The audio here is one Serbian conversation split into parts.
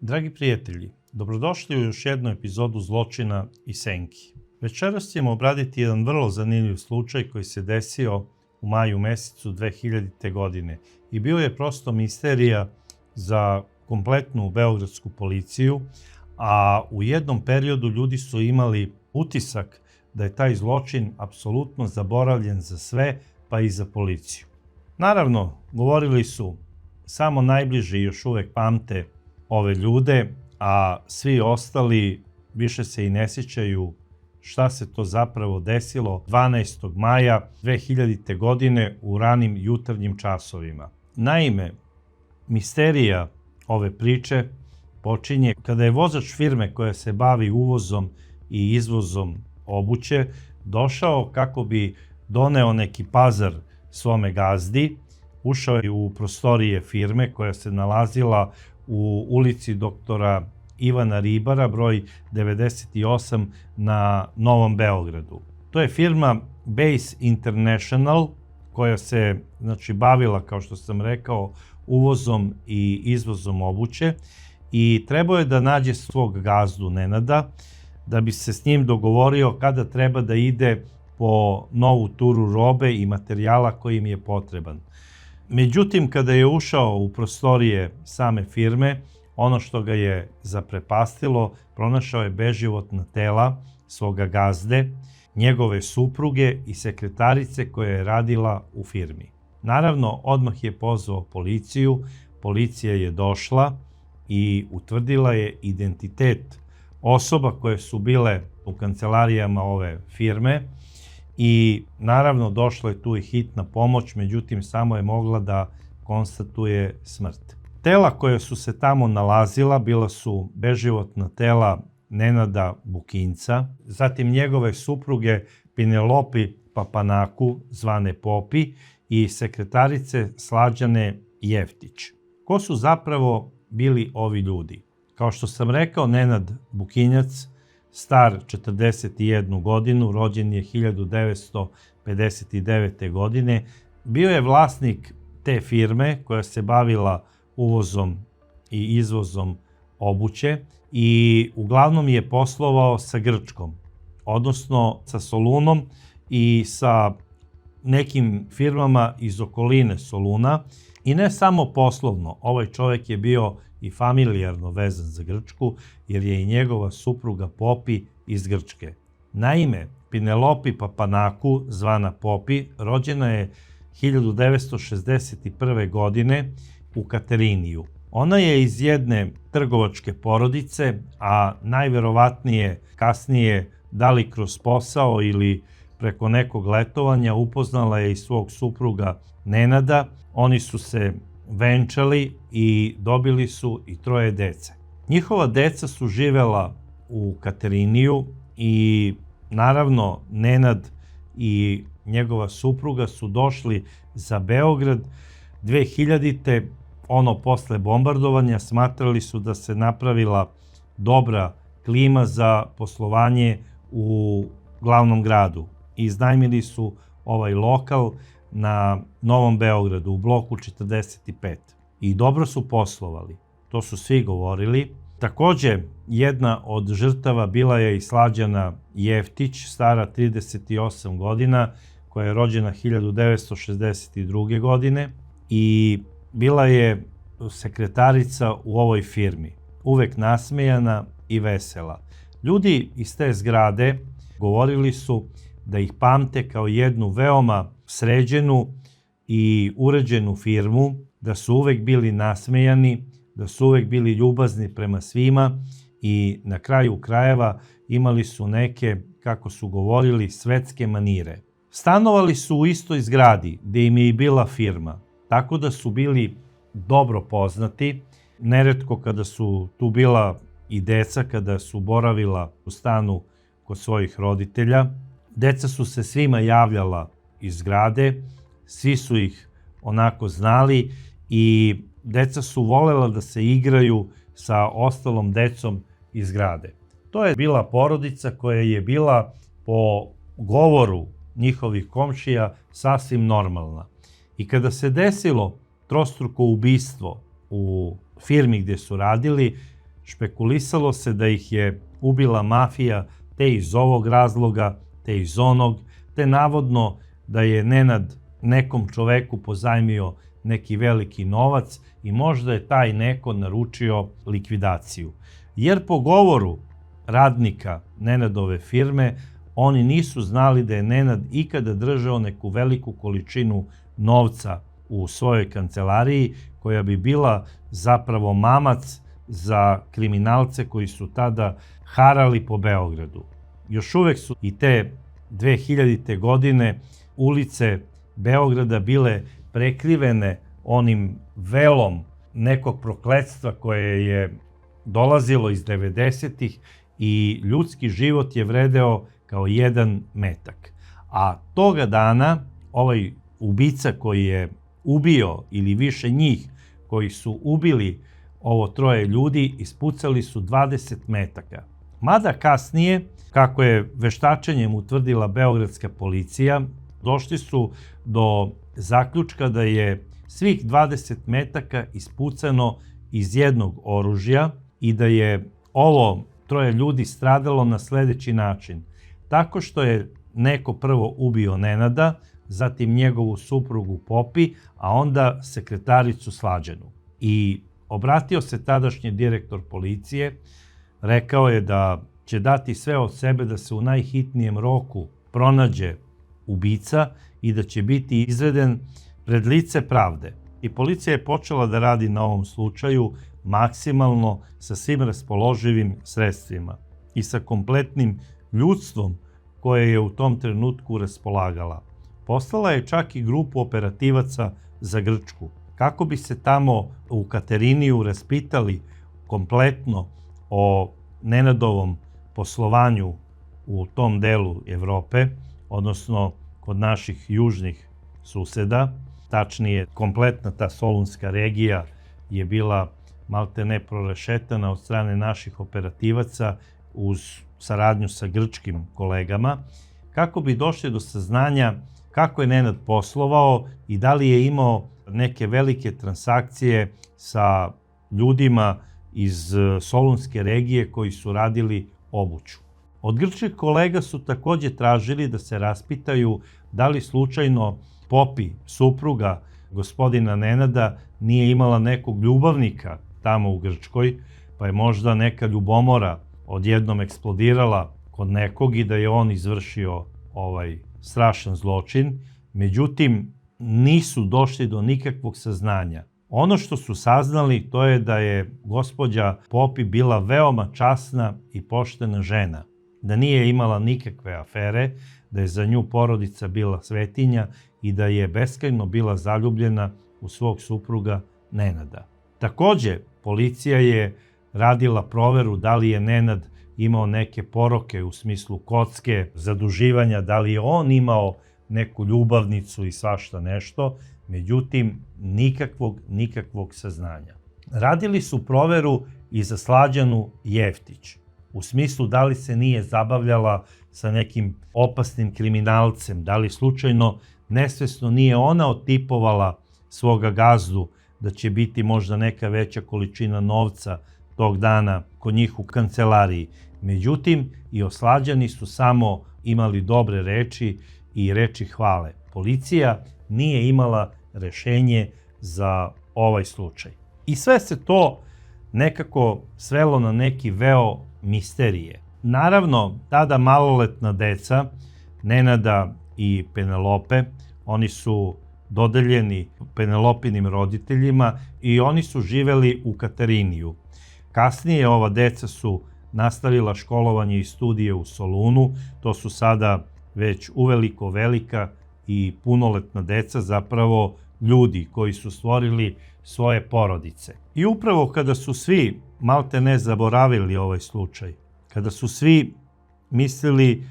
Dragi prijatelji, dobrodošli u još jednu epizodu Zločina i senki. Večeras ćemo obraditi jedan vrlo zanimljiv slučaj koji se desio u maju mesecu 2000. godine i bio je prosto misterija za kompletnu beogradsku policiju, a u jednom periodu ljudi su imali utisak da je taj zločin apsolutno zaboravljen za sve, pa i za policiju. Naravno, govorili su samo najbliži još uvek pamte ove ljude, a svi ostali više se i ne sjećaju šta se to zapravo desilo 12. maja 2000. godine u ranim jutarnjim časovima. Naime, misterija ove priče počinje kada je vozač firme koja se bavi uvozom i izvozom obuće došao kako bi doneo neki pazar svome gazdi. Ušao je u prostorije firme koja se nalazila u ulici doktora Ivana Ribara, broj 98 na Novom Beogradu. To je firma Base International koja se bavila, kao što sam rekao, uvozom i izvozom obuće i trebao je da nađe svog gazdu Nenada da bi se s njim dogovorio kada treba da ide po novu turu robe i materijala koji im je potreban. Međutim, kada je ušao u prostorije same firme, ono što ga je zaprepastilo, pronašao je beživotna tela svoga gazde, njegove supruge i sekretarice koja je radila u firmi. Naravno, odmah je pozvao policiju, policija je došla i utvrdila je identitet osoba koje su bile u kancelarijama ove firme i naravno došla je tu i hitna pomoć, međutim samo je mogla da konstatuje smrt. Tela koja su se tamo nalazila bila su beživotna tela Nenada Bukinca, zatim njegove supruge Pinelopi Papanaku, zvane Popi, i sekretarice Slađane Jeftić. Ko su zapravo bili ovi ljudi? Kao što sam rekao, Nenad Bukinjac, star 41 godinu, rođen je 1959. godine, bio je vlasnik te firme koja se bavila uvozom i izvozom obuće i uglavnom je poslovao sa Grčkom, odnosno sa Solunom i sa nekim firmama iz okoline Soluna. I ne samo poslovno, ovaj čovjek je bio i familijarno vezan za Grčku, jer je i njegova supruga Popi iz Grčke. Naime, Pinelopi Papanaku, zvana Popi, rođena je 1961. godine u Kateriniju. Ona je iz jedne trgovačke porodice, a najverovatnije kasnije, da li kroz posao ili preko nekog letovanja, upoznala je i svog supruga Nenada. Oni su se venčali i dobili su i 3 dece. Njihova deca su živela u Kateriniju i naravno Nenad i njegova supruga su došli za Beograd 2000. Posle bombardovanja smatrali su da se napravila dobra klima za poslovanje u glavnom gradu. Iznajmili su ovaj lokal na Novom Beogradu u bloku 45 i dobro su poslovali. To su svi govorili. Takođe, jedna od žrtava bila je i Slađana Jeftić, stara 38 godina, koja je rođena 1962. godine i bila je sekretarica u ovoj firmi, uvek nasmejana i vesela. Ljudi iz te zgrade govorili su da ih pamte kao jednu veoma sređenu i uređenu firmu, da su uvek bili nasmejani, da su uvek bili ljubazni prema svima i na kraju krajeva imali su neke, kako su govorili, svetske manire. Stanovali su u istoj zgradi gde im je i bila firma, tako da su bili dobro poznati. Neretko kada su tu bila i deca, kada su boravila u stanu kod svojih roditelja, deca su se svima javljala iz zgrade, svi su ih onako znali i deca su volela da se igraju sa ostalom decom iz zgrade. To je bila porodica koja je bila po govoru njihovih komšija sasvim normalna. I kada se desilo trostruko ubistvo u firmi gdje su radili, Špekulisalo se da ih je ubila mafija, te iz ovog razloga, te iz onog, te navodno da je Nenad nekom čoveku pozajmio neki veliki novac i možda je taj neko naručio likvidaciju. Jer po govoru radnika Nenadove firme, oni nisu znali da je Nenad ikada držao neku veliku količinu novca u svojoj kancelariji, koja bi bila zapravo mamac za kriminalce koji su tada harali po Beogradu. Još uvek su i te 2000. godine ulice Beograda bile prekrivene onim velom nekog prokletstva koje je dolazilo iz 90-ih i ljudski život je vredeo kao jedan metak. A toga dana ovaj ubica koji je ubio, ili više njih koji su ubili ovo troje ljudi, ispucali su 20 metaka. Mada kasnije, kako je veštačenjem utvrdila beogradska policija, došli su do zaključka da je svih 20 metaka ispucano iz jednog oružja i da je ovo troje ljudi stradalo na sledeći način. Tako što je neko prvo ubio Nenada, zatim njegovu suprugu Popi, a onda sekretaricu Slađanu. I obratio se tadašnji direktor policije, rekao je da će dati sve od sebe da se u najhitnijem roku pronađe ubica i da će biti izveden pred lice pravde. I policija je počela da radi na ovom slučaju maksimalno sa svim raspoloživim sredstvima i sa kompletnim ljudstvom koje je u tom trenutku raspolagala. Poslala je čak i grupu operativaca za Grčku, kako bi se tamo u Kateriniju raspitali kompletno o Nenadovom poslovanju u tom delu Evrope, odnosno kod naših južnih suseda. Tačnije, kompletna ta solunska regija je bila maltene prorešetana od strane naših operativaca uz saradnju sa grčkim kolegama, kako bi došli do saznanja kako je Nenad poslovao i da li je imao neke velike transakcije sa ljudima iz solunske regije koji su radili obuću. Od grčkih kolega su takođe tražili da se raspitaju da li slučajno Popi, supruga gospodina Nenada, nije imala nekog ljubavnika tamo u Grčkoj, pa je možda neka ljubomora odjednom eksplodirala kod nekog i da je on izvršio ovaj strašan zločin. Međutim, nisu došli do nikakvog saznanja. Ono što su saznali, to je da je gospođa Popi bila veoma časna i poštena žena, da nije imala nikakve afere, da je za nju porodica bila svetinja i da je beskrajno bila zaljubljena u svog supruga Nenada. Takođe, policija je radila proveru da li je Nenad imao neke poroke u smislu kocke, zaduživanja, da li je on imao neku ljubavnicu i svašta nešto, međutim, nikakvog saznanja. Radili su proveru i za Slađanu Jeftić, u smislu da li se nije zabavljala sa nekim opasnim kriminalcem, da li slučajno nesvesno nije ona otipovala svoga gazdu da će biti možda neka veća količina novca tog dana kod njih u kancelariji. Međutim, i o Slađani su samo imali dobre reči i reči hvale. Policija nije imala rešenje za ovaj slučaj. I sve se to nekako svelo na neki veo misterije. Naravno, tada maloletna deca, Nenada i Penelope, oni su dodeljeni Penelopinim roditeljima i oni su živeli u Kateriniju. Kasnije ova deca su nastavila školovanje i studije u Solunu, to su sada već uveliko velika i punoletna deca, zapravo ljudi koji su stvorili svoje porodice. I upravo kada su svi maltene zaboravili ovaj slučaj, kada su svi mislili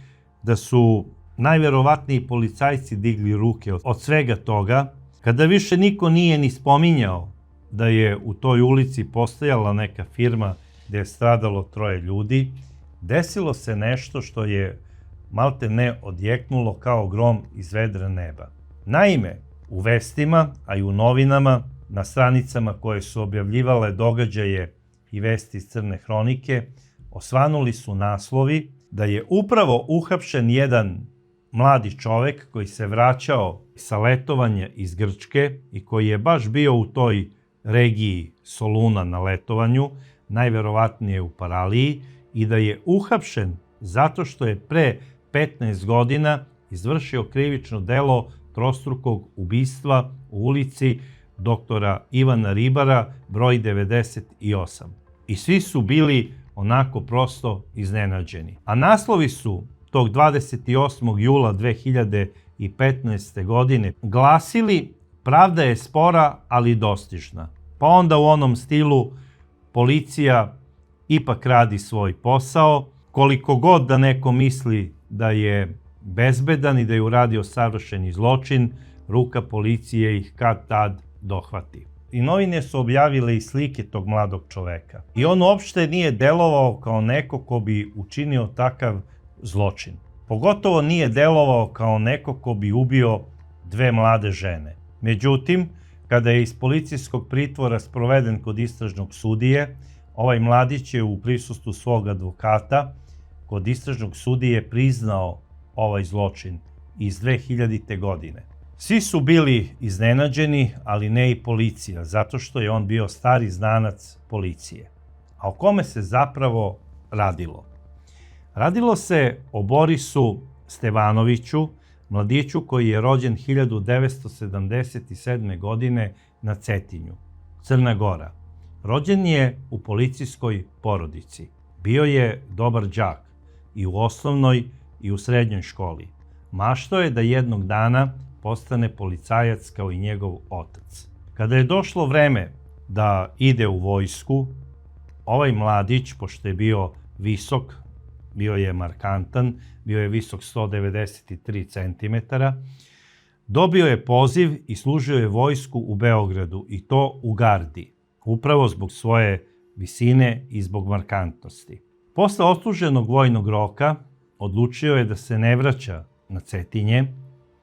da su najverovatniji policajci digli ruke od svega toga, kada više niko nije ni spominjao da je u toj ulici postojala neka firma gde je stradalo troje ljudi, desilo se nešto što je maltene odjeknulo kao grom iz vedra neba. Naime, u vestima, a i u novinama, na stranicama koje su objavljivale događaje i vesti iz Crne hronike, osvanuli su naslovi da je upravo uhapšen jedan mladi čovek koji se vraćao sa letovanja iz Grčke i koji je baš bio u toj regiji Soluna na letovanju, najverovatnije u Paraliji, i da je uhapšen zato što je pre 15 godina izvršio krivično delo trostrukog ubistva u ulici doktora Ivana Ribara, broj 98. I svi su bili onako prosto iznenađeni. A naslovi su tog 28. jula 2015. godine glasili: pravda je spora, ali dostižna. Pa onda u onom stilu: policija ipak radi svoj posao, koliko god da neko misli da je bezbedan i da je uradio savršeni zločin, ruka policije ih kad tad dohvati. I novine su objavile i slike tog mladog čoveka. I on uopšte nije delovao kao neko ko bi učinio takav zločin. Pogotovo nije delovao kao neko ko bi ubio dve mlade žene. Međutim, kada je iz policijskog pritvora sproveden kod istražnog sudije, ovaj mladić je u prisustvu svog advokata kod istražnog sudije priznao ovaj zločin iz 2000. godine. Svi su bili iznenađeni, ali ne i policija, zato što je on bio stari znanac policije. A o kome se zapravo radilo? Radilo se o Borisu Stevanoviću, mladiću koji je rođen 1977. godine na Cetinju, Crna Gora. Rođen je u policijskoj porodici. Bio je dobar đak i u osnovnoj i u srednjoj školi. Maštao je da jednog dana postane policajac kao i njegov otac. Kada je došlo vreme da ide u vojsku, ovaj mladić, pošto je bio visok, bio je markantan, bio je visok 193 cm, dobio je poziv i služio je vojsku u Beogradu, i to u gardi, upravo zbog svoje visine i zbog markantnosti. Posle odsluženog vojnog roka odlučio je da se ne vraća na Cetinje,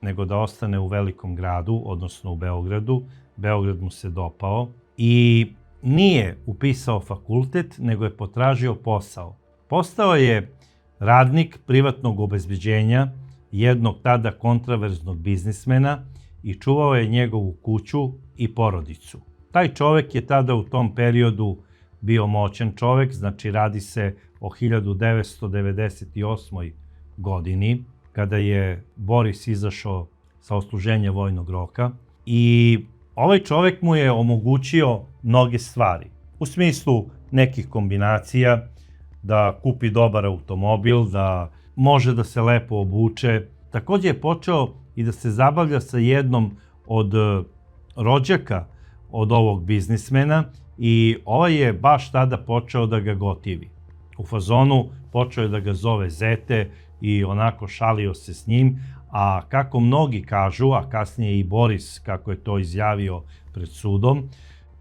nego da ostane u velikom gradu, odnosno u Beogradu. Beograd mu se dopao i nije upisao fakultet, nego je potražio posao. Postao je radnik privatnog obezbeđenja jednog tada kontraverznog biznismena i čuvao je njegovu kuću i porodicu. Taj čovek je tada u tom periodu bio moćan čovek, znači radi se o 1998. godini, kada je Boris izašao sa odsluženja vojnog roka, i ovaj čovek mu je omogućio mnoge stvari. U smislu nekih kombinacija, da kupi dobar automobil, da može da se lepo obuče. Takođe je počeo i da se zabavlja sa jednom od rođaka od ovog biznismena i ovaj je baš tada počeo da ga gotivi. U fazonu počeo je da ga zove zete i onako šalio se s njim, a kako mnogi kažu, a kasnije i Boris kako je to izjavio pred sudom,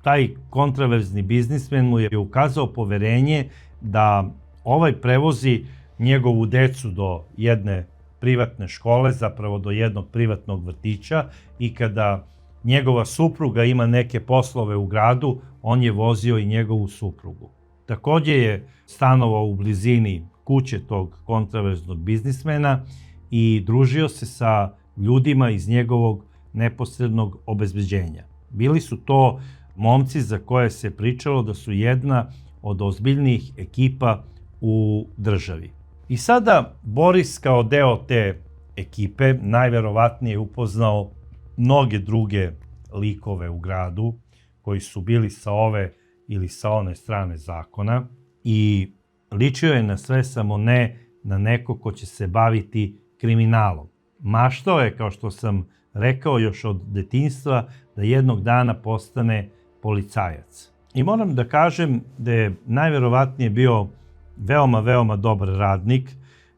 taj kontraverzni biznismen mu je ukazao poverenje da ovaj prevozi njegovu decu do jedne privatne škole, zapravo do jednog privatnog vrtića, i kada njegova supruga ima neke poslove u gradu, on je vozio i njegovu suprugu. Takođe je stanovao u blizini kuće tog kontraverznog biznismena i družio se sa ljudima iz njegovog neposrednog obezbeđenja. Bili su to momci za koje se pričalo da su jedna od ozbiljnijih ekipa u državi. I sada Boris kao deo te ekipe najverovatnije upoznao mnoge druge likove u gradu koji su bili sa ove ili sa one strane zakona i ličio je na sve, samo ne na neko ko će se baviti kriminalom. Maštao je, kao što sam rekao, još od detinjstva da jednog dana postane policajac. I moram da kažem da je najverovatnije bio veoma dobar radnik,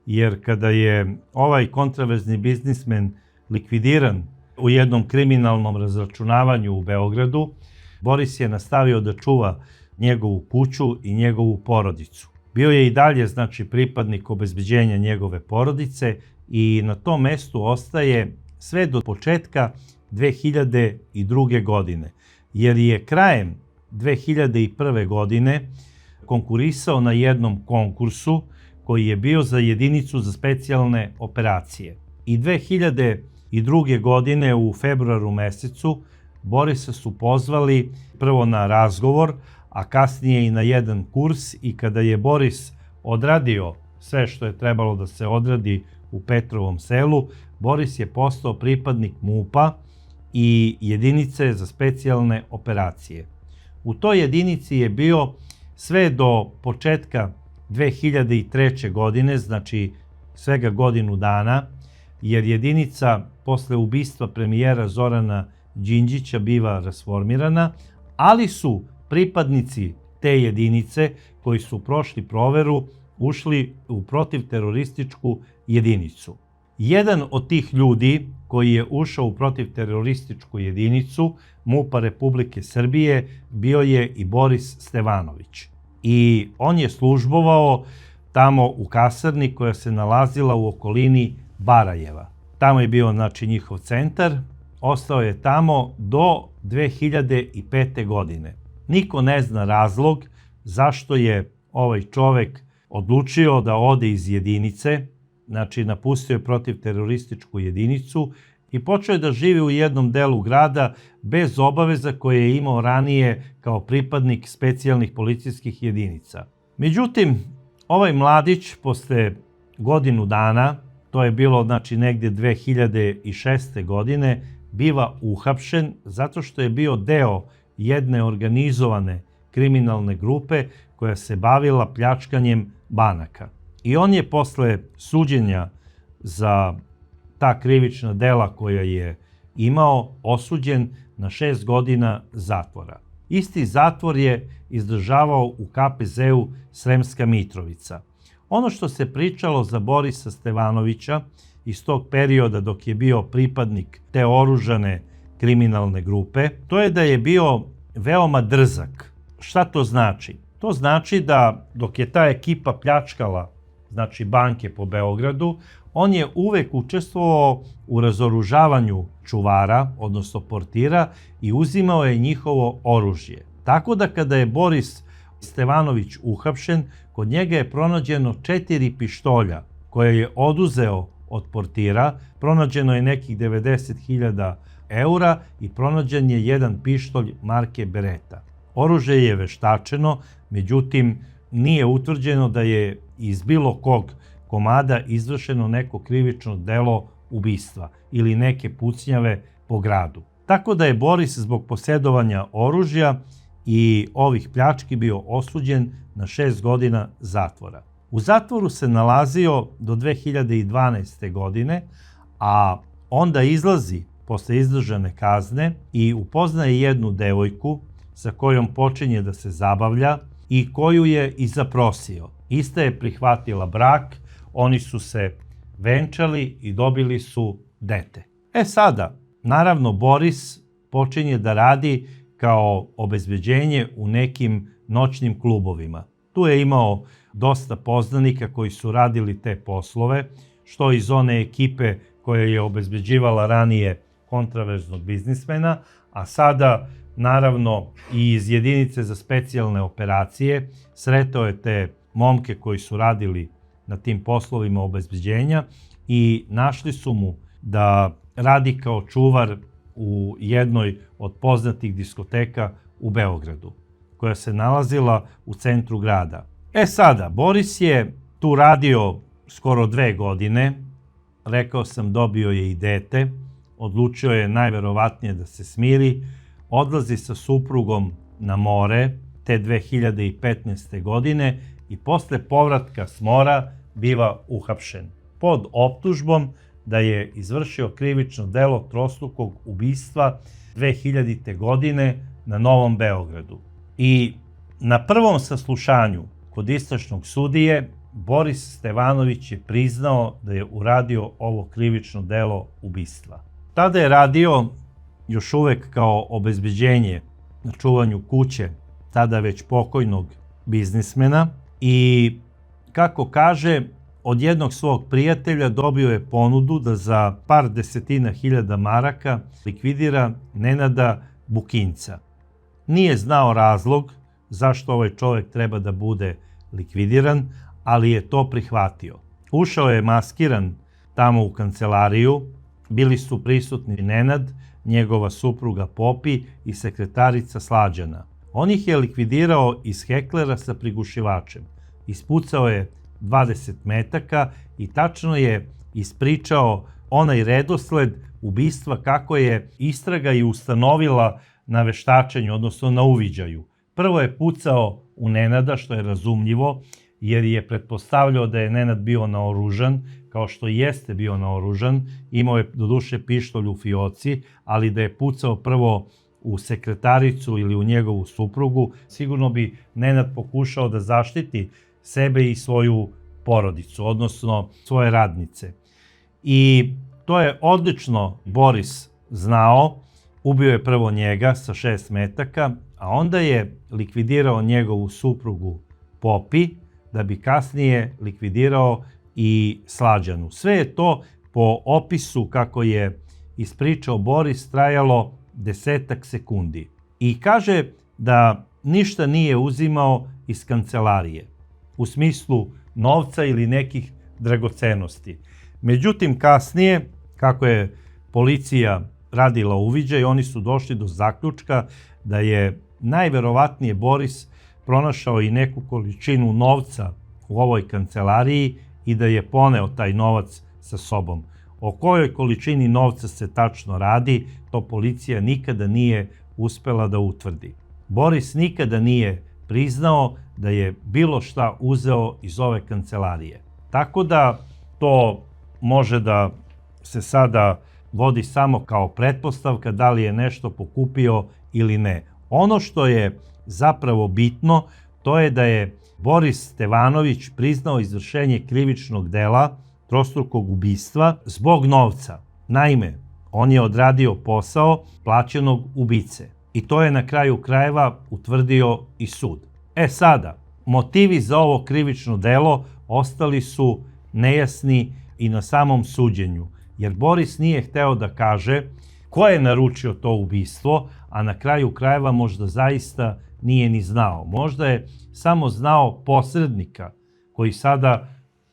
jer kada je ovaj kontraverzni biznismen likvidiran u jednom kriminalnom razračunavanju u Beogradu, Boris je nastavio da čuva njegovu kuću i njegovu porodicu. Bio je i dalje, znači, pripadnik obezbeđenja njegove porodice i na tom mestu ostaje sve do početka 2002. godine, jer je krajem 2001. godine konkurisao na jednom konkursu koji je bio za jedinicu za specijalne operacije. I 2002. godine u februaru mesecu Borisa su pozvali prvo na razgovor, a kasnije i na jedan kurs, i kada je Boris odradio sve što je trebalo da se odradi u Petrovom Selu, Boris je postao pripadnik MUP-a i jedinice za specijalne operacije. U toj jedinici je bio sve do početka 2003. godine, znači svega godinu dana, jer jedinica posle ubistva premijera Zorana Đinđića biva rasformirana, ali su pripadnici te jedinice koji su prošli proveru ušli u protivterorističku jedinicu. Jedan od tih ljudi koji je ušao u protivterorističku jedinicu MUP-a Republike Srbije bio je i Boris Stevanović. I on je službovao tamo u kasarni koja se nalazila u okolini Barajeva. Tamo je bio, znači, njihov centar. Ostao je tamo do 2005. godine. Niko ne zna razlog zašto je ovaj čovek odlučio da ode iz jedinice, znači napustio je protivterorističku jedinicu i počeo je da živi u jednom delu grada bez obaveza koje je imao ranije kao pripadnik specijalnih policijskih jedinica. Međutim, ovaj mladić posle godinu dana, to je bilo znači negde 2006. godine, biva uhapšen zato što je bio deo jedne organizovane kriminalne grupe koja se bavila pljačkanjem banaka. I on je posle suđenja za ta krivična dela koja je imao osuđen na 6 godina zatvora. Isti zatvor je izdržavao u KPZ-u Sremska Mitrovica. Ono što se pričalo za Borisa Stevanovića iz tog perioda dok je bio pripadnik te oružane kriminalne grupe, to je da je bio veoma drzak. Šta to znači? To znači da dok je ta ekipa pljačkala, znači banke po Beogradu, on je uvek učestvovao u razoružavanju čuvara, odnosno portira, i uzimao je njihovo oružje. Tako da kada je Boris Stevanović uhapšen, kod njega je pronađeno 4 pištolja koje je oduzeo od portira, pronađeno je nekih 90.000 eura i pronađen je jedan pištolj marke Beretta. Oružje je veštačeno, međutim nije utvrđeno da je iz bilo kog komada izvršeno neko krivično delo ubistva ili neke pucnjave po gradu. Tako da je Boris zbog posjedovanja oružja i ovih pljački bio osuđen na 6 godina zatvora. U zatvoru se nalazio do 2012. godine, a onda izlazi posle izdržane kazne i upoznaje jednu devojku sa kojom počinje da se zabavlja i koju je i zaprosio. Ista je prihvatila brak, oni su se venčali i dobili su dete. Sada, naravno, Boris počinje da radi kao obezbeđenje u nekim noćnim klubovima. Tu je imao dosta poznanika koji su radili te poslove, što iz one ekipe koja je obezbeđivala ranije kontraverznog biznismena, a sada naravno i iz jedinice za specijalne operacije. Sretao je te momke koji su radili na tim poslovima obezbeđenja i našli su mu da radi kao čuvar u jednoj od poznatih diskoteka u Beogradu, koja se nalazila u centru grada. Sada, Boris je tu radio skoro 2 godine, rekao sam, dobio je i dete, odlučio je najverovatnije da se smiri, odlazi sa suprugom na more te 2015. godine i posle povratka s mora biva uhapšen pod optužbom da je izvršio krivično delo trostrukog ubistva 2000. godine na Novom Beogradu. I na prvom saslušanju kod istražnog sudije Boris Stevanović je priznao da je uradio ovo krivično delo ubistva. Tada je radio još uvek kao obezbeđenje na čuvanju kuće tada već pokojnog biznismena i, kako kaže, od jednog svog prijatelja dobio je ponudu da za par desetina hiljada maraka likvidira Nenada Bukinca. Nije znao razlog zašto ovaj čovjek treba da bude likvidiran, ali je to prihvatio. Ušao je maskiran tamo u kancelariju, bili su prisutni Nenad, njegova supruga Popi i sekretarica Slađana. On ih je likvidirao iz heklera sa prigušivačem. Ispucao je 20 metaka i tačno je ispričao onaj redosled ubistva kako je istraga i ustanovila na veštačenju, odnosno na uviđaju. Prvo je pucao u Nenada, što je razumljivo, jer je pretpostavljao da je Nenad bio naoružan, kao što jeste bio naoružan, imao je doduše pištolj u fioci, ali da je pucao prvo u sekretaricu ili u njegovu suprugu, sigurno bi Nenad pokušao da zaštiti sebe i svoju porodicu, odnosno svoje radnice. I to je odlično Boris znao, ubio je prvo njega sa 6 metaka, a onda je likvidirao njegovu suprugu Popi, da bi kasnije likvidirao i Slađanu. Sve je to po opisu kako je ispričao Boris trajalo 10 sekundi. I kaže da ništa nije uzimao iz kancelarije, u smislu novca ili nekih dragocenosti. Međutim, kasnije, kako je policija radila uviđaj, oni su došli do zaključka da je najverovatnije Boris pronašao i neku količinu novca u ovoj kancelariji i da je poneo taj novac sa sobom. O kojoj količini novca se tačno radi, to policija nikada nije uspela da utvrdi. Boris nikada nije priznao da je bilo šta uzeo iz ove kancelarije. Tako da to može da se sada vodi samo kao pretpostavka da li je nešto pokupio ili ne. Ono što je zapravo bitno, to je da je Boris Stevanović priznao izvršenje krivičnog dela trostrukog ubistva zbog novca. Naime, on je odradio posao plaćenog ubice i to je na kraju krajeva utvrdio i sud. Sada, motivi za ovo krivično delo ostali su nejasni i na samom suđenju, jer Boris nije hteo da kaže ko je naručio to ubistvo, a na kraju krajeva možda zaista nije ni znao. Možda je samo znao posrednika koji sada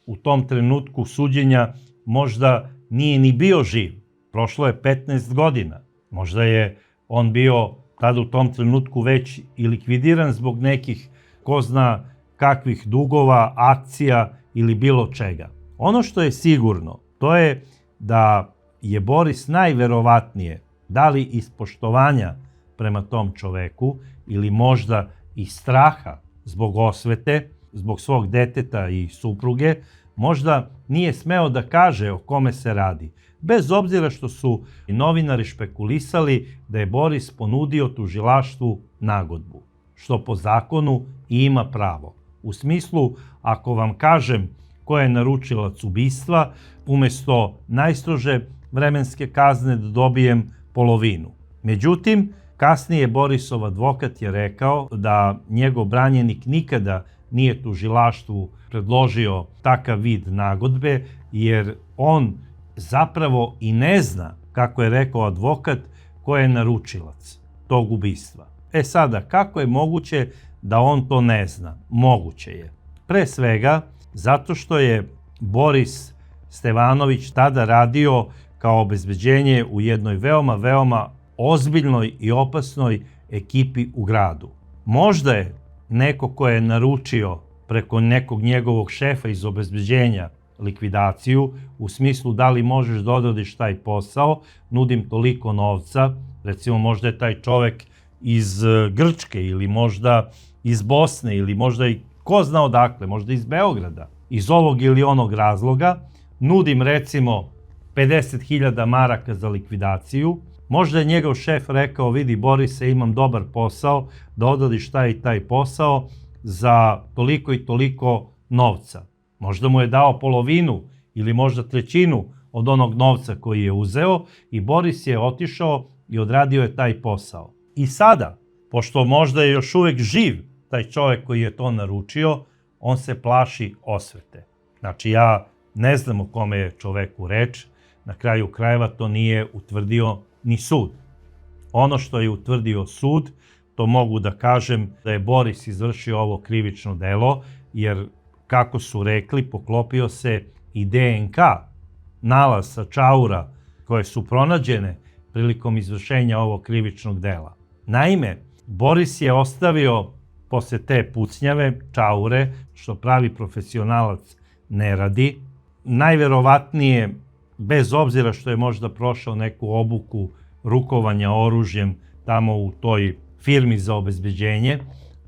u tom trenutku suđenja možda nije ni bio živ. Prošlo je 15 godina. Možda je on bio tada u tom trenutku već i likvidiran zbog nekih ko zna kakvih dugova, akcija ili bilo čega. Ono što je sigurno, to je da je Boris najverovatnije, da li iz poštovanja prema tom čoveku ili možda iz straha zbog osvete, zbog svog deteta i supruge, možda nije smeo da kaže o kome se radi. Bez obzira što su novinari špekulisali da je Boris ponudio tužilaštvu nagodbu, što po zakonu i ima pravo. U smislu, ako vam kažem ko je naručilac ubistva, umesto najstrože vremenske kazne da dobijem polovinu. Međutim, kasnije Borisov advokat je rekao da njegov branjenik nikada nije tužilaštvu predložio takav vid nagodbe, jer on zapravo i ne zna, kako je rekao advokat, ko je naručilac tog ubistva. Sada, kako je moguće da on to ne zna? Moguće je. Pre svega, zato što je Boris Stevanović tada radio kao obezbeđenje u jednoj veoma ozbiljnoj i opasnoj ekipi u gradu. Možda je neko ko je naručio preko nekog njegovog šefa iz obezbeđenja likvidaciju, u smislu da li možeš da odradiš taj posao, nudim toliko novca, recimo možda je taj čovek iz Grčke ili možda iz Bosne ili možda i ko zna odakle, možda iz Beograda, iz ovog ili onog razloga, nudim recimo 50.000 maraka za likvidaciju, možda je njegov šef rekao, vidi Borise, imam dobar posao, da odradiš taj i taj posao za toliko i toliko novca. Možda mu je dao polovinu ili možda trećinu od onog novca koji je uzeo i Boris je otišao i odradio je taj posao. I sada, pošto možda je još uvek živ taj čovjek koji je to naručio, on se plaši osvete. Znači, ja ne znam o kome je čoveku reč, na kraju krajeva to nije utvrdio ni sud. Ono što je utvrdio sud, to mogu da kažem da je Boris izvršio ovo krivično delo, jer, kako su rekli, poklopio se i DNK nalaz sa čaura koje su pronađene prilikom izvršenja ovog krivičnog dela. Naime, Boris je ostavio posle te pucnjave čaure, što pravi profesionalac ne radi. Najverovatnije, bez obzira što je možda prošao neku obuku rukovanja oružjem tamo u toj firmi za obezbeđenje,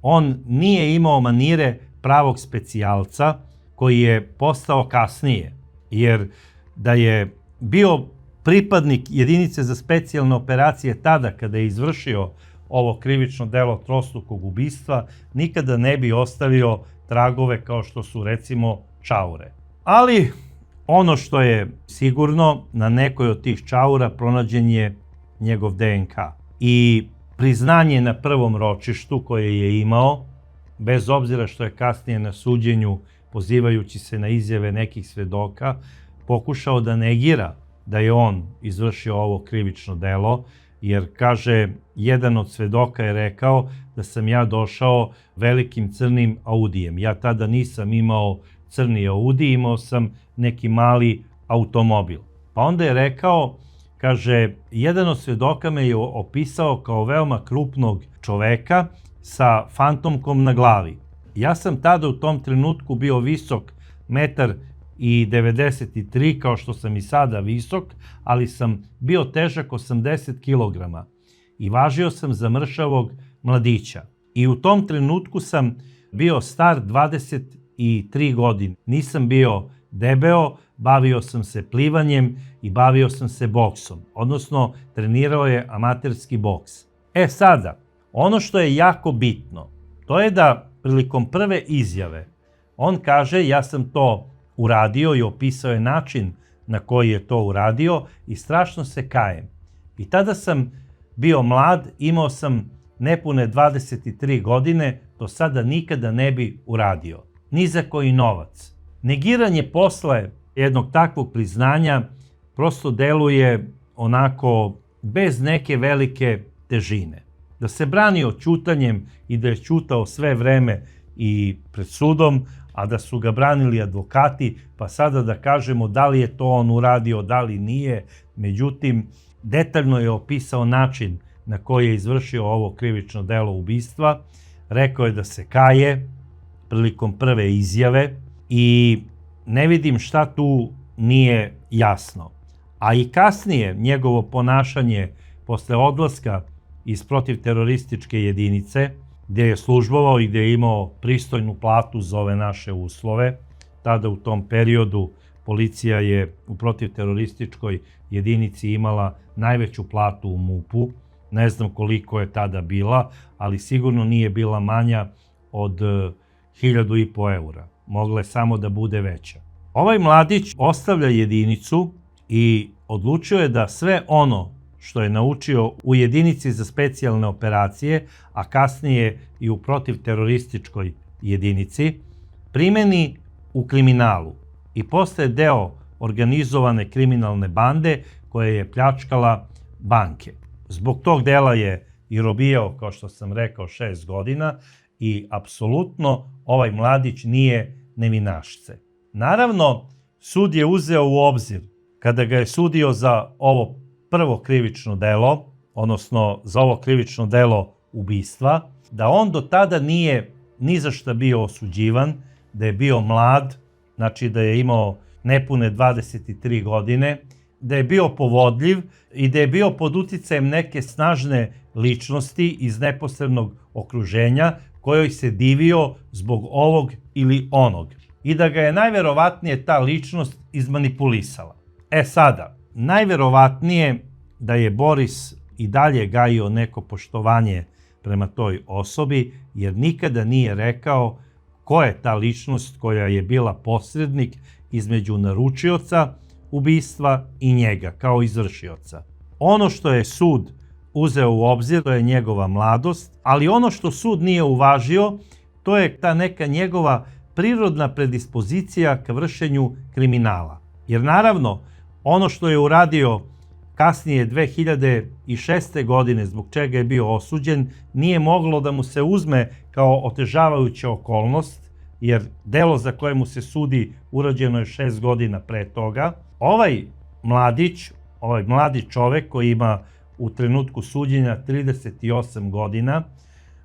on nije imao manire pravog specijalca koji je postao kasnije, jer da je bio pripadnik jedinice za specijalne operacije tada kada je izvršio ovo krivično delo trostrukog ubistva, nikada ne bi ostavio tragove kao što su recimo čaure. Ali ono što je sigurno, na nekoj od tih čaura pronađen je njegov DNK. I priznanje na prvom ročištu koje je imao, bez obzira što je kasnije na suđenju, pozivajući se na izjave nekih svedoka, pokušao da negira da je on izvršio ovo krivično delo, jer, kaže, jedan od svedoka je rekao da sam ja došao velikim crnim Audijem. Ja tada nisam imao crni Audi, imao sam neki mali automobil. Pa onda je rekao, kaže, jedan od svedoka me je opisao kao veoma krupnog čoveka sa fantomkom na glavi. Ja sam tada u tom trenutku bio visok 1,93 m, kao što sam i sada visok, ali sam bio težak 80 kg i važio sam za mršavog mladića. I u tom trenutku sam bio star 23 godine. Nisam bio debeo, bavio sam se plivanjem i bavio sam se boksom, odnosno trenirao je amaterski boks. Sada, ono što je jako bitno, to je da prilikom prve izjave on kaže ja sam to uradio i opisao je način na koji je to uradio i strašno se kajem. I tada sam bio mlad, imao sam nepune 23 godine, to sada nikada ne bi uradio. Ni za koji novac. Negiranje posle jednog takvog priznanja prosto deluje onako bez neke velike težine. Da se branio ćutanjem i da je ćutao sve vreme i pred sudom, a da su ga branili advokati, pa sada da kažemo da li je to on uradio, da li nije. Međutim, detaljno je opisao način na koji je izvršio ovo krivično delo ubistva. Rekao je da se kaje prilikom prve izjave i ne vidim šta tu nije jasno. A i kasnije njegovo ponašanje posle odlaska iz protivterorističke jedinice, gdje je službovao i gdje je imao pristojnu platu za ove naše uslove. Tada u tom periodu policija je u protivterorističkoj jedinici imala najveću platu u MUP-u. Ne znam koliko je tada bila, ali sigurno nije bila manja od 1.500 eura. Mogla je samo da bude veća. Ovaj mladić ostavlja jedinicu i odlučio je da sve ono što je naučio u jedinici za specijalne operacije, a kasnije i u protivterorističkoj jedinici, primeni u kriminalu i postaje deo organizovane kriminalne bande koja je pljačkala banke. Zbog tog dela je i robijao, kao što sam rekao, 6 godina i apsolutno ovaj mladić nije nevinašce. Naravno, sud je uzeo u obzir, kada ga je sudio za ovo prvo krivično delo, odnosno za ovo krivično delo ubistva, da on do tada nije ni za šta bio osuđivan, da je bio mlad, znači da je imao nepune 23 godine, da je bio povodljiv i da je bio pod uticajem neke snažne ličnosti iz neposrednog okruženja kojoj se divio zbog ovog ili onog. I da ga je najverovatnije ta ličnost izmanipulisala. Sada, najverovatnije da je Boris i dalje gajio neko poštovanje prema toj osobi, jer nikada nije rekao ko je ta ličnost koja je bila posrednik između naručioca ubistva i njega kao izvršioca. Ono što je sud uzeo u obzir, to je njegova mladost, ali ono što sud nije uvažio, to je ta neka njegova prirodna predispozicija ka vršenju kriminala. Jer naravno, ono što je uradio kasnije 2006. godine, zbog čega je bio osuđen, nije moglo da mu se uzme kao otežavajuća okolnost, jer delo za koje mu se sudi urađeno je 6 godina pre toga. Ovaj mladi čovek koji ima u trenutku suđenja 38 godina,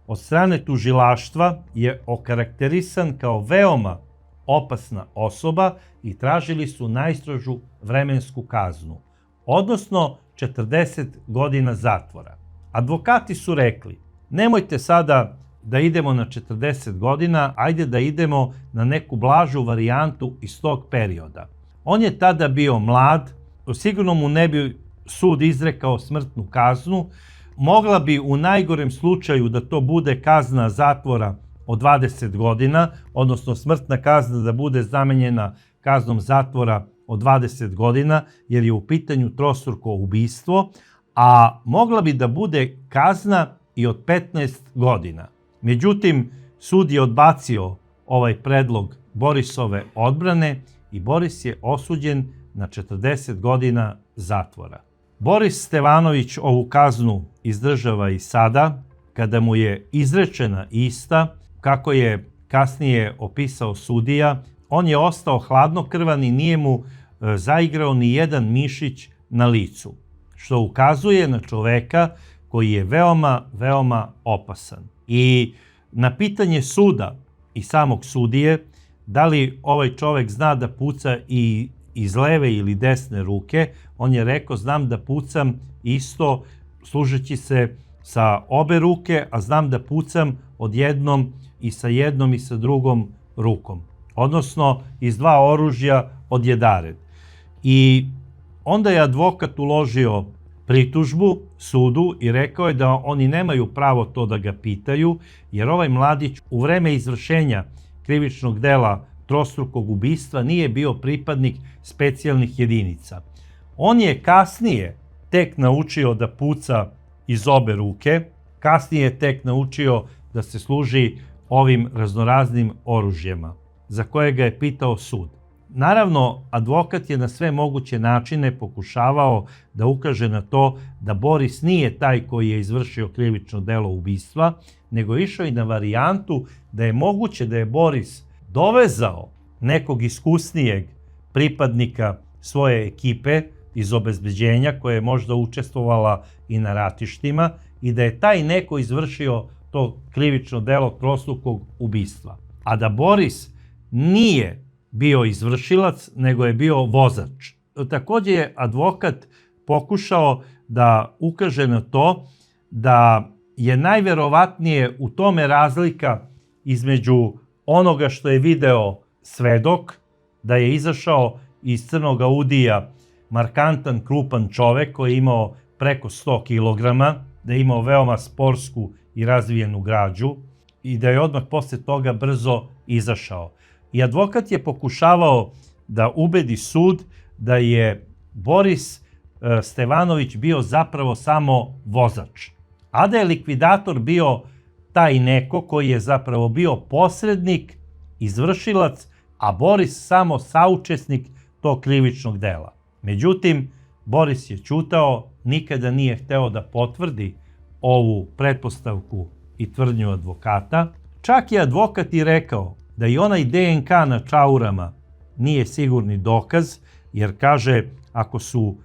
od strane tužilaštva je okarakterisan kao veoma opasna osoba i tražili su najstrožu vremensku kaznu, odnosno 40 godina zatvora. Advokati su rekli, nemojte sada da idemo na 40 godina, ajde da idemo na neku blažu varijantu iz tog perioda. On je tada bio mlad, sigurno mu ne bi sud izrekao smrtnu kaznu, mogla bi u najgorem slučaju da to bude kazna zatvora od 20 godina, odnosno smrtna kazna da bude zamenjena kaznom zatvora od 20 godina, jer je u pitanju trostruko ubistvo, a mogla bi da bude kazna i od 15 godina. Međutim, sud je odbacio ovaj predlog Borisove odbrane i Boris je osuđen na 40 godina zatvora. Boris Stevanović ovu kaznu izdržava i sada, kada mu je izrečena ista, kako je kasnije opisao sudija, on je ostao hladnokrvan i nije mu zaigrao ni jedan mišić na licu, što ukazuje na čoveka koji je veoma opasan. I na pitanje suda i samog sudije, da li ovaj čovek zna da puca i iz leve ili desne ruke, on je rekao, znam da pucam isto služeći se sa obe ruke, a znam da pucam odjednom i sa jednom i sa drugom rukom, odnosno iz dva oružja odjedared. I onda je advokat uložio pritužbu sudu i rekao je da oni nemaju pravo to da ga pitaju, jer ovaj mladić u vreme izvršenja krivičnog dela trostrukog ubistva nije bio pripadnik specijalnih jedinica. On je kasnije tek naučio da puca iz obe ruke, kasnije je tek naučio da se služi ovim raznoraznim oružjima, za koje ga je pitao sud. Naravno, advokat je na sve moguće načine pokušavao da ukaže na to da Boris nije taj koji je izvršio krivično delo ubistva, nego je išao i na varijantu da je moguće da je Boris dovezao nekog iskusnijeg pripadnika svoje ekipe iz obezbeđenja koja je možda učestvovala i na ratištima i da je taj neko izvršio to krivično delo trostrukog ubistva. A da Boris nije bio izvršilac, nego je bio vozač. Također je advokat pokušao da ukaže na to da je najverovatnije u tome razlika između onoga što je video svedok, da je izašao iz Crnog Audija markantan, krupan čovek koji je imao preko 100 kilograma, da je imao veoma sportsku i razvijenu građu i da je odmah posle toga brzo izašao. I advokat je pokušavao da ubedi sud da je Boris Stevanović bio zapravo samo vozač, a da je likvidator bio taj neko koji je zapravo bio posrednik, izvršilac, a Boris samo saučesnik tog krivičnog dela. Međutim, Boris je ćutao, nikada nije hteo da potvrdi ovu pretpostavku i tvrdnju advokata. Čak je advokat i rekao da i onaj DNK na čaurama nije sigurni dokaz, jer kaže, ako su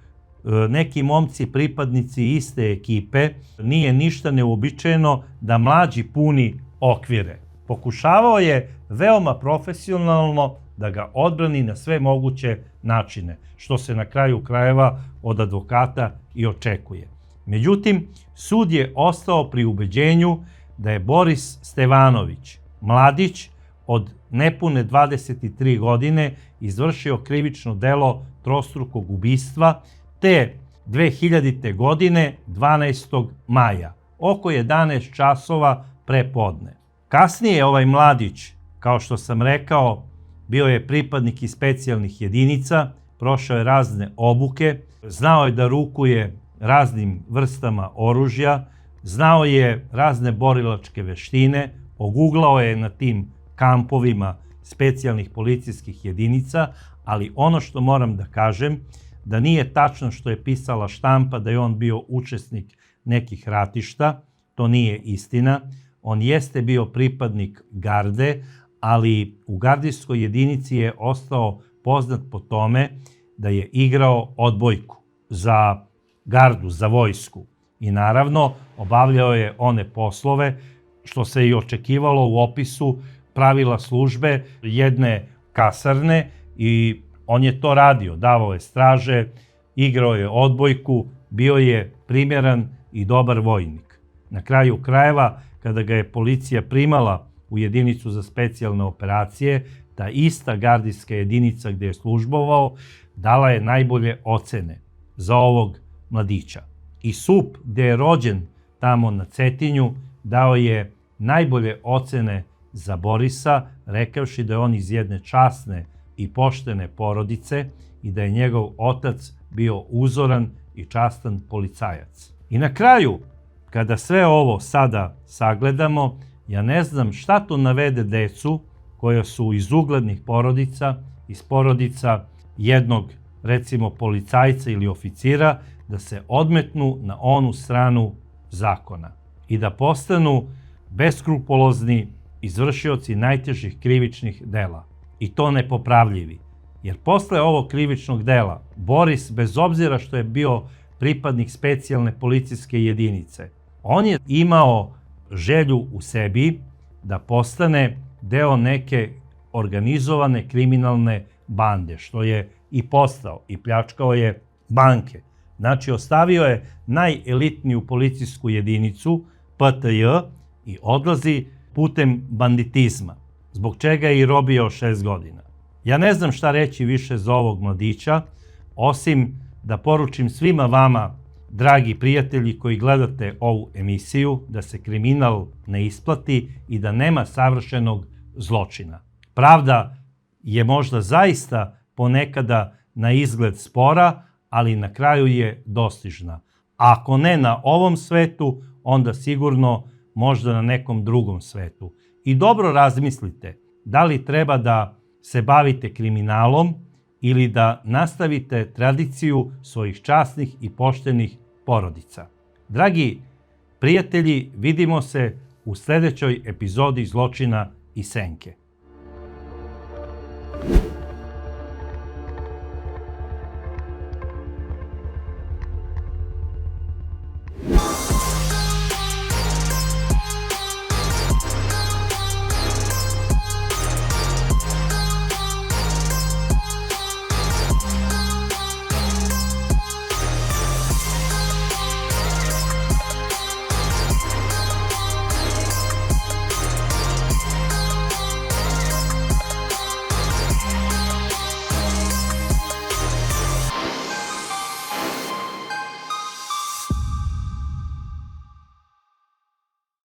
neki momci pripadnici iste ekipe, nije ništa neuobičajeno da mlađi puni okvire. Pokušavao je veoma profesionalno da ga odbrani na sve moguće načine, što se na kraju krajeva od advokata i očekuje. Međutim, sud je ostao pri ubeđenju da je Boris Stevanović, mladić od nepune 23 godine, izvršio krivično delo trostrukog ubistva te 2000. godine 12. maja, oko 11 časova pre podne. Kasnije ovaj mladić, kao što sam rekao, bio je pripadnik iz specijalnih jedinica, prošao je razne obuke, znao je da rukuje raznim vrstama oružja, znao je razne borilačke veštine, oguglao je na tim kampovima specijalnih policijskih jedinica, ali ono što moram da kažem, da nije tačno što je pisala štampa da je on bio učesnik nekih ratišta, to nije istina. On jeste bio pripadnik garde, ali u gardijskoj jedinici je ostao poznat po tome da je igrao odbojku za gardu, za vojsku. I naravno, obavljao je one poslove što se i očekivalo u opisu pravila službe jedne kasarne i on je to radio, davao je straže, igrao je odbojku, bio je primjeran i dobar vojnik. Na kraju krajeva, kada ga je policija primala u jedinicu za specijalne operacije, ta ista gardijska jedinica gdje je službovao dala je najbolje ocene za ovog mladića. I SUP, gdje je rođen tamo na Cetinju, dao je najbolje ocene za Borisa, rekavši da je on iz jedne časne i poštene porodice i da je njegov otac bio uzoran i častan policajac. I na kraju, kada sve ovo sada sagledamo, ja ne znam šta to navede decu koja su iz uglednih porodica, iz porodica jednog, recimo, policajca ili oficira, da se odmetnu na onu stranu zakona i da postanu beskrupulozni izvršioci najtežih krivičnih dela. I to nepopravljivi. Jer posle ovog krivičnog dela, Boris, bez obzira što je bio pripadnik specijalne policijske jedinice, on je imao želju u sebi da postane deo neke organizovane kriminalne bande, što je i postao, i pljačkao je banke. Znači, ostavio je najelitniju policijsku jedinicu, PTJ, i odlazi putem banditizma, zbog čega je i robio 6 godina. Ja ne znam šta reći više za ovog mladića, osim da poručim svima vama, dragi prijatelji koji gledate ovu emisiju, da se kriminal ne isplati i da nema savršenog zločina. Pravda je možda zaista ponekada na izgled spora, ali na kraju je dostižna. A ako ne na ovom svetu, onda sigurno možda na nekom drugom svetu. I dobro razmislite da li treba da se bavite kriminalom ili da nastavite tradiciju svojih časnih i poštenih porodica. Dragi prijatelji, vidimo se u sljedećoj epizodi Zločina i senke.